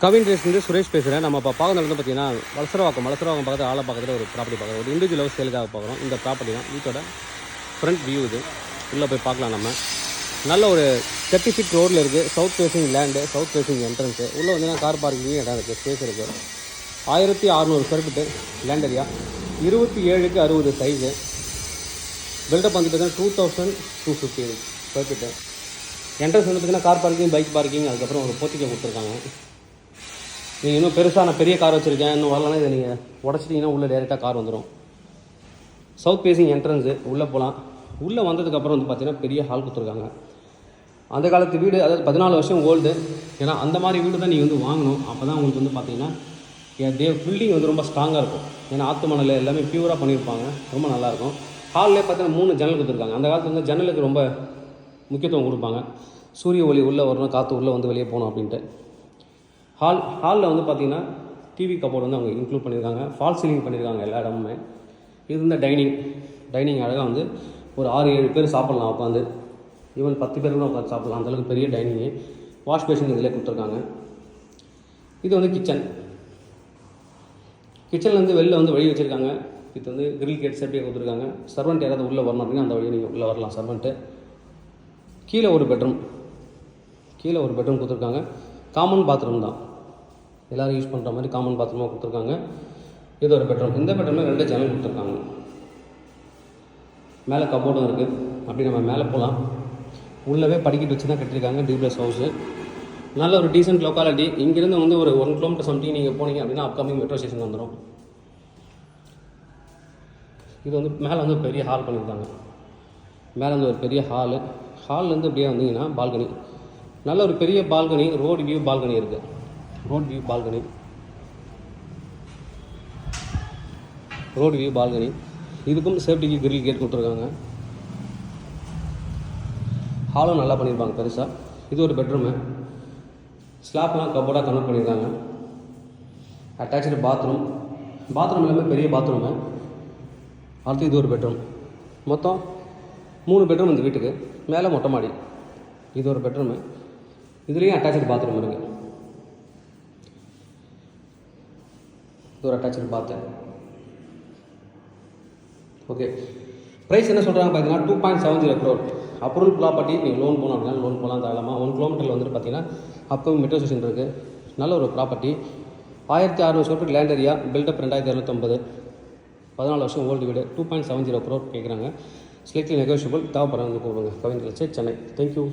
கவின் ரேஸ்லேருந்து சுரேஷ் பேசுகிறேன். நம்ம இப்போ பார்க்கறது வந்து பார்த்தீங்கன்னா வலசரவாக்கம் பக்கத்தில் ஆளை பக்கத்தில் ஒரு ப்ராப்பர்ட்டி பார்க்குறோம். ஒரு இண்டிவிஜுவல் சேலுக்காக பார்க்குறோம். இந்த ப்ராப்பர்ட்டி தான் வீட்டோட ஃப்ரண்ட் வியூ. இது உள்ளே போய் பார்க்கலாம். நம்ம நல்ல ஒரு 30 ஃபீட் ரோடில் இருக்குது. South facing land, south facing entrance. உள்ளே வந்தீங்கன்னா கார் பார்க்கிங் இடம் இருக்குது, ஸ்பேஸ் இருக்குது. 1600 square feet land area, 27x60 size. Built up வந்து பார்த்தீங்கன்னா 2250 ஸ்கொயர் ஃபீட்டு. என்ட்ரன்ஸ் வந்து பார்த்தீங்கன்னா கார் பார்க்கிங், பைக் பார்க்கிங், அதுக்கப்புறம் ஒரு போர்ட்டிகோ கொடுத்துருக்காங்க. நீங்கள் இன்னும் பெருசாக நான் பெரிய கார் வச்சுருக்கேன் இன்னும் வரலன்னா இதை நீங்கள் உடச்சிட்டிங்கன்னா உள்ளே டேரெக்டாக கார் வந்துடும். South facing entrance. உள்ளே போகலாம். உள்ளே வந்ததுக்கப்புறம் வந்து பார்த்திங்கன்னா பெரிய ஹால் கொடுத்துருக்காங்க. அந்த காலத்து வீடு, அதாவது 14 வருஷம் ஓல்டு. ஏன்னா அந்த மாதிரி வீடு தான் நீங்கள் வந்து வாங்கணும். அப்போ தான் உங்களுக்கு வந்து பார்த்திங்கன்னா பில்டிங் வந்து ரொம்ப ஸ்ட்ராங்காக இருக்கும். ஏன்னா ஆற்று மணல் எல்லாமே பியூராக பண்ணியிருப்பாங்க, ரொம்ப நல்லாயிருக்கும். ஹால்லே பார்த்தீங்கன்னா 3 ஜன்னல் கொடுத்துருக்காங்க. அந்த காலத்தில் வந்து ஜன்னலுக்கு ரொம்ப முக்கியத்துவம் கொடுப்பாங்க. சூரிய ஒளி உள்ளே வரணும், காற்று உள்ளே வந்து வெளியே போகணும் அப்படின்ட்டு. ஹாலில் வந்து பார்த்திங்கன்னா டிவி கபோர்டு வந்து அவங்க இன்க்ளூட் பண்ணியிருக்காங்க. ஃபால் சீலிங் பண்ணியிருக்காங்க எல்லா இடமுமே. இது வந்து டைனிங் அழகாக வந்து ஒரு 6-7 பேர் சாப்பிட்லாம் உட்காந்து. ஈவன் 10 பேர் கூட உட்காந்து சாப்பிட்லாம். அந்தளவுக்கு பெரிய டைனிங்கு. வாஷ் பேஷன் இதிலே கொடுத்துருக்காங்க. இது வந்து கிச்சன்லேருந்து வெளில வந்து வழி வச்சுருக்காங்க. இது வந்து கிரில் கேட் சேஃப்டியாக கொடுத்துருக்காங்க. சர்வெண்ட் யாராவது உள்ளே வரணும் அப்படின்னா அந்த வழியை நீங்கள் உள்ளே வரலாம். சர்வெண்ட்டு கீழே ஒரு பெட்ரூம் கொடுத்துருக்காங்க. காமன் பாத்ரூம் தான், எல்லோரும் யூஸ் பண்ணுற மாதிரி காமன் பாத்ரூமாக கொடுத்துருக்காங்க. இது ஒரு பெட்ரூம். இந்த பெட்ரூமில் 2 ஜன்னல் கொடுத்துருக்காங்க. மேலே கபோர்டும் இருக்குது. அப்படி நம்ம மேலே போகலாம். உள்ளவே படிக்கட்டு வச்சு தான் கட்டியிருக்காங்க. Duplex house. நல்ல ஒரு டீசென்ட் லொக்காலிட்டி. இங்கேருந்து வந்து ஒரு 1 கிலோமீட்டர் சம்திங் நீங்கள் போனீங்க அப்படின்னா அப்கமிங் மெட்ரோ ஸ்டேஷன் வந்துடும். இது வந்து மேலே வந்து பெரிய ஹால் பண்ணியிருக்காங்க. மேலே வந்து ஒரு பெரிய ஹால்லேருந்து அப்படியே வந்தீங்கன்னா பால்கனி, நல்ல ஒரு பெரிய பால்கனி, ரோடு வியூ பால்கனி இருக்குது. Road view balcony. இதுக்கும் சேஃப்டிக்கு கிரில் கேட் கொடுத்துருக்காங்க. ஹாலும் நல்லா பண்ணியிருப்பாங்க பெருசாக. இது ஒரு பெட்ரூமு. ஸ்லாப்லாம் கபோர்டாக கன்வெர்ட் பண்ணியிருக்காங்க. அட்டாச்சு பாத்ரூம் எல்லாமே பெரிய பாத்ரூமு. அடுத்து இது ஒரு பெட்ரூம். மொத்தம் 3 பெட்ரூம் இந்த வீட்டுக்கு. மேலே மொட்டை மாடி. இது ஒரு பெட்ரூமு. இதுலேயும் அட்டாச்சு பாத்ரூம் இருக்குது. இது ஒரு அட்டாச்சு பாத்து. ஓகே, ப்ரைஸ் என்ன சொல்கிறாங்க பார்த்தீங்கன்னா 2.70 crore. Approval property. நீங்கள் லோன் போகணும் அப்படின்னா லோன் போகலாம் தாராளமாக. 1 கிலோமீட்டரில் வந்துட்டு பார்த்தீங்கன்னா அப்போ மெட்ரோ ஸ்டேஷன் இருக்குது. நல்ல ஒரு property. 1600 square feet land area. Built up 2250. 14 வருஷம் ஓல்டு வீடு. 2.70 crore கேட்குறாங்க. Slightly negotiable. தேவைப்படுறவங்க கூப்பிடுங்க. Kavin real estate, Chennai. Thank you.